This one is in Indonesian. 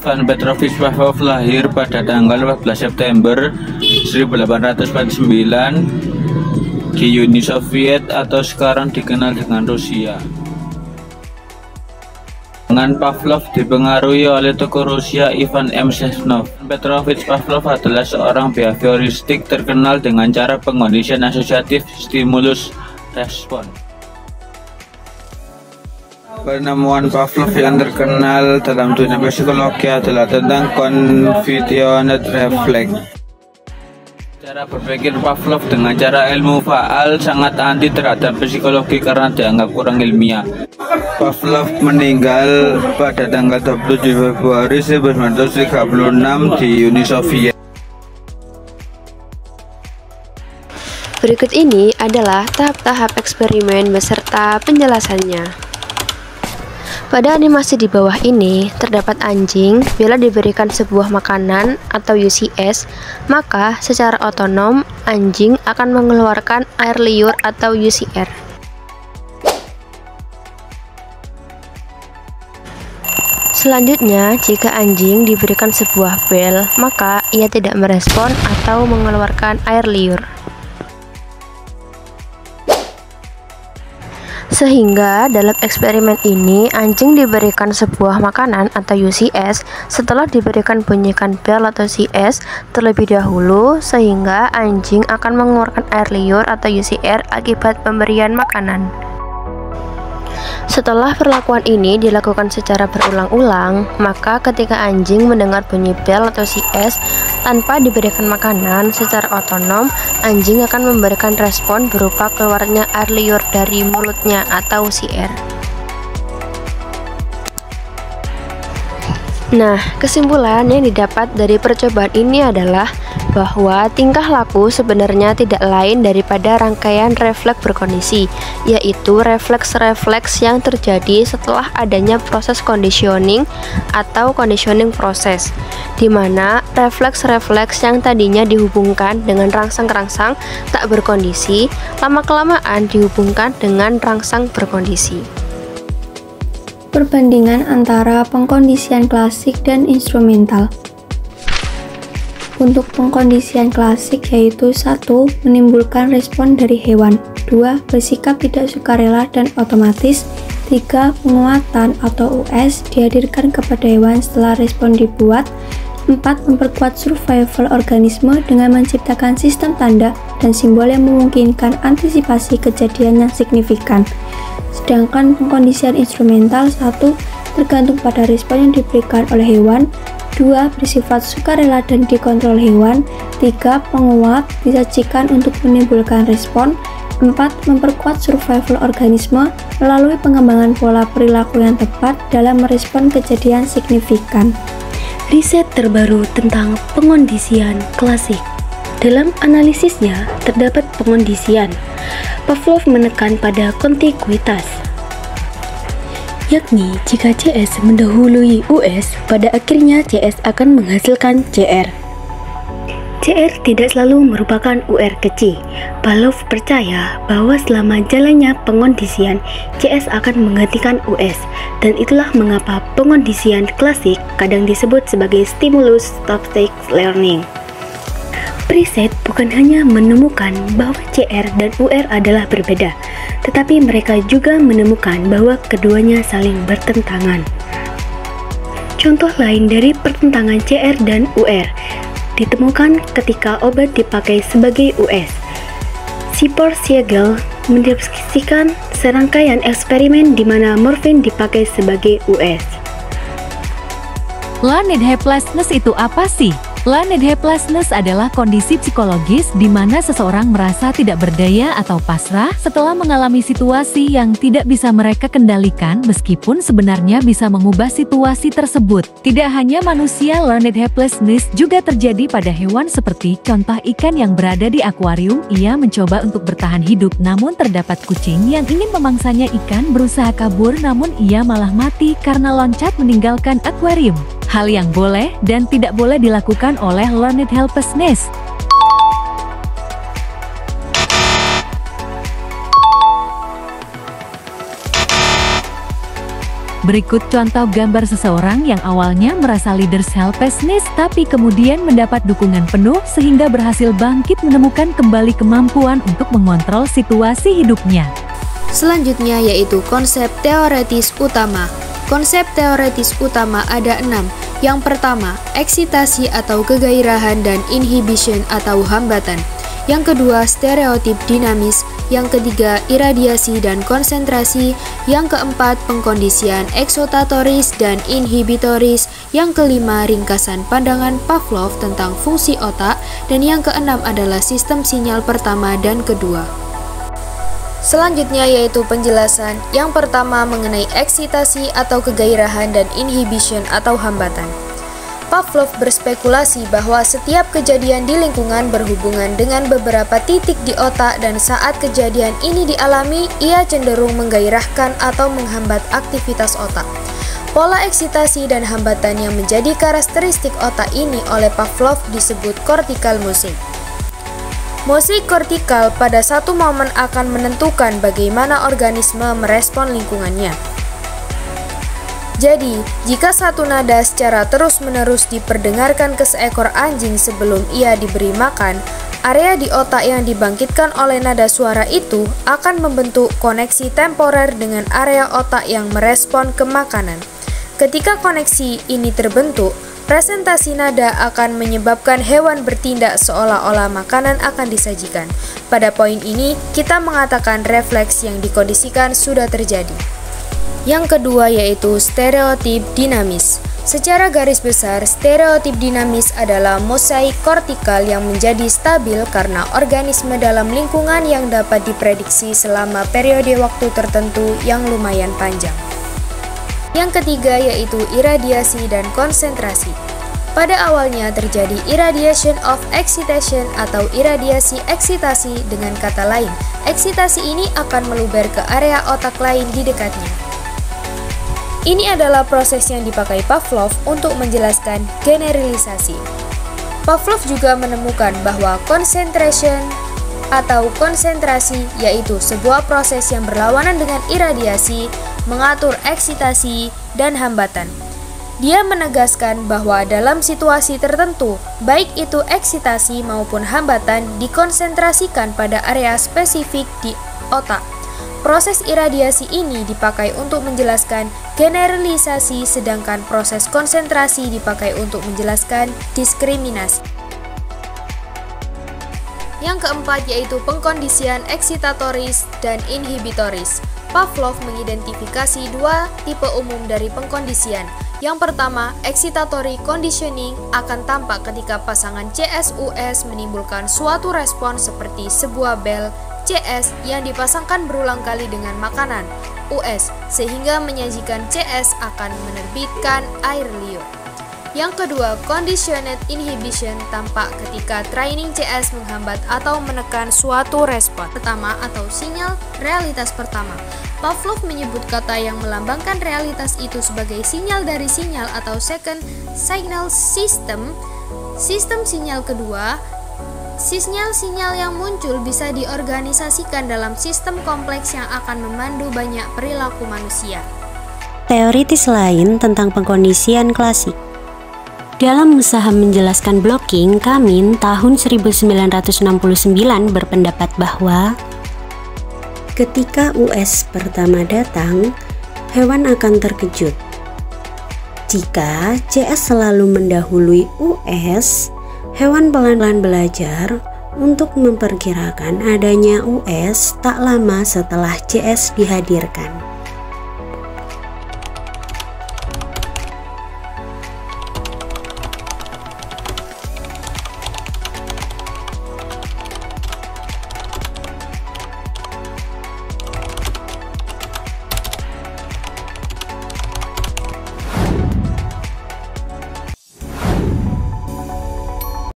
Ivan Petrovich Pavlov lahir pada tanggal 14 September 1849 di Uni Soviet atau sekarang dikenal dengan Rusia. Dengan Pavlov dipengaruhi oleh tokoh Rusia Ivan M. Shevnov. Petrovich Pavlov adalah seorang behavioristik terkenal dengan cara pengkondisian asosiatif stimulus respon. Penemuan Pavlov yang terkenal dalam dunia psikologi adalah tentang conditioned reflex. Cara berpikir Pavlov dengan cara ilmu faal sangat anti terhadap psikologi karena dianggap kurang ilmiah. Pavlov meninggal pada tanggal 27 Februari 1936 di Uni Soviet. Berikut ini adalah tahap-tahap eksperimen beserta penjelasannya. Pada animasi di bawah ini, terdapat anjing. Bila diberikan sebuah makanan atau UCS, maka secara otonom anjing akan mengeluarkan air liur atau UCR. Selanjutnya, jika anjing diberikan sebuah bel, maka ia tidak merespon atau mengeluarkan air liur. Sehingga dalam eksperimen ini anjing diberikan sebuah makanan atau UCS setelah diberikan bunyikan bel atau CS terlebih dahulu, sehingga anjing akan mengeluarkan air liur atau UCR akibat pemberian makanan. Setelah perlakuan ini dilakukan secara berulang-ulang, maka ketika anjing mendengar bunyi bel atau CS tanpa diberikan makanan, secara otonom anjing akan memberikan respon berupa keluarnya air liur dari mulutnya atau CR. Nah, kesimpulan yang didapat dari percobaan ini adalah bahwa tingkah laku sebenarnya tidak lain daripada rangkaian refleks berkondisi, yaitu refleks-refleks yang terjadi setelah adanya proses conditioning atau conditioning proses, di mana refleks-refleks yang tadinya dihubungkan dengan rangsang-rangsang tak berkondisi, lama-kelamaan dihubungkan dengan rangsang berkondisi. Perbandingan antara pengkondisian klasik dan instrumental. Untuk pengkondisian klasik yaitu 1. Menimbulkan respon dari hewan, 2. Bersikap tidak sukarela dan otomatis, 3. Penguatan atau US dihadirkan kepada hewan setelah respon dibuat, 4. Memperkuat survival organisme dengan menciptakan sistem tanda dan simbol yang memungkinkan antisipasi kejadian yang signifikan. Sedangkan pengkondisian instrumental 1. Tergantung pada respon yang diberikan oleh hewan, 2. Bersifat sukarela dan dikontrol hewan, 3. Penguat disajikan untuk menimbulkan respon, 4. Memperkuat survival organisme melalui pengembangan pola perilaku yang tepat dalam merespon kejadian signifikan. Riset terbaru tentang pengkondisian klasik. Dalam analisisnya terdapat pengkondisian. Pavlov menekan pada kontiguitas, yakni jika CS mendahului US, pada akhirnya CS akan menghasilkan CR. CR tidak selalu merupakan UR kecil. Pavlov percaya bahwa selama jalannya pengkondisian, CS akan menggantikan US, dan itulah mengapa pengkondisian klasik kadang disebut sebagai stimulus stop-start learning. Riset bukan hanya menemukan bahwa CR dan UR adalah berbeda, tetapi mereka juga menemukan bahwa keduanya saling bertentangan. Contoh lain dari pertentangan CR dan UR ditemukan ketika obat dipakai sebagai US. Sipor-Siegel mendeskripsikan serangkaian eksperimen di mana morfin dipakai sebagai US. Learned helplessness itu apa sih? Learned helplessness adalah kondisi psikologis di mana seseorang merasa tidak berdaya atau pasrah setelah mengalami situasi yang tidak bisa mereka kendalikan meskipun sebenarnya bisa mengubah situasi tersebut. Tidak hanya manusia, learned helplessness juga terjadi pada hewan seperti contoh ikan yang berada di akuarium. Ia mencoba untuk bertahan hidup namun terdapat kucing yang ingin memangsanya. Ikan berusaha kabur namun ia malah mati karena loncat meninggalkan akuarium. Hal yang boleh dan tidak boleh dilakukan oleh learned helplessness. Berikut contoh gambar seseorang yang awalnya merasa leaders helplessness tapi kemudian mendapat dukungan penuh sehingga berhasil bangkit menemukan kembali kemampuan untuk mengontrol situasi hidupnya. Selanjutnya yaitu konsep teoretis utama. Konsep teoretis utama ada 6. Yang pertama, eksitasi atau kegairahan dan inhibition atau hambatan. Yang kedua, stereotip dinamis. Yang ketiga, iradiasi dan konsentrasi. Yang keempat, pengkondisian eksotatoris dan inhibitoris. Yang kelima, ringkasan pandangan Pavlov tentang fungsi otak. Dan yang keenam adalah sistem sinyal pertama dan kedua. Selanjutnya yaitu penjelasan. Yang pertama mengenai eksitasi atau kegairahan dan inhibition atau hambatan. Pavlov berspekulasi bahwa setiap kejadian di lingkungan berhubungan dengan beberapa titik di otak dan saat kejadian ini dialami, ia cenderung menggairahkan atau menghambat aktivitas otak. Pola eksitasi dan hambatan yang menjadi karakteristik otak ini oleh Pavlov disebut kortikal musik. Musik kortikal pada satu momen akan menentukan bagaimana organisme merespon lingkungannya. Jadi, jika satu nada secara terus-menerus diperdengarkan ke seekor anjing sebelum ia diberi makan, area di otak yang dibangkitkan oleh nada suara itu akan membentuk koneksi temporer dengan area otak yang merespon ke makanan. Ketika koneksi ini terbentuk, presentasi nada akan menyebabkan hewan bertindak seolah-olah makanan akan disajikan. Pada poin ini, kita mengatakan refleks yang dikondisikan sudah terjadi. Yang kedua yaitu stereotip dinamis. Secara garis besar, stereotip dinamis adalah mosaik kortikal yang menjadi stabil karena organisme dalam lingkungan yang dapat diprediksi selama periode waktu tertentu yang lumayan panjang. Yang ketiga yaitu iradiasi dan konsentrasi. Pada awalnya terjadi irradiation of excitation atau iradiasi eksitasi. Dengan kata lain, eksitasi ini akan meluber ke area otak lain di dekatnya. Ini adalah proses yang dipakai Pavlov untuk menjelaskan generalisasi. Pavlov juga menemukan bahwa concentration atau konsentrasi yaitu sebuah proses yang berlawanan dengan iradiasi, mengatur eksitasi, dan hambatan. Dia menegaskan bahwa dalam situasi tertentu, baik itu eksitasi maupun hambatan dikonsentrasikan pada area spesifik di otak. Proses iradiasi ini dipakai untuk menjelaskan generalisasi, sedangkan proses konsentrasi dipakai untuk menjelaskan diskriminasi. Yang keempat yaitu pengkondisian eksitatoris dan inhibitoris. Pavlov mengidentifikasi dua tipe umum dari pengkondisian. Yang pertama, excitatory conditioning akan tampak ketika pasangan CS-US menimbulkan suatu respon seperti sebuah bel CS yang dipasangkan berulang kali dengan makanan US, sehingga menyajikan CS akan menerbitkan air liur. Yang kedua, conditioned inhibition tampak ketika training CS menghambat atau menekan suatu respon pertama atau sinyal realitas pertama. Pavlov menyebut kata yang melambangkan realitas itu sebagai sinyal dari sinyal atau second signal system. Sistem sinyal kedua, sinyal-sinyal yang muncul bisa diorganisasikan dalam sistem kompleks yang akan memandu banyak perilaku manusia. Teoritis lain tentang pengkondisian klasik. Dalam usaha menjelaskan blocking, Kamin tahun 1969 berpendapat bahwa ketika US pertama datang, hewan akan terkejut. Jika CS selalu mendahului US, hewan pelan-pelan belajar untuk memperkirakan adanya US tak lama setelah CS dihadirkan.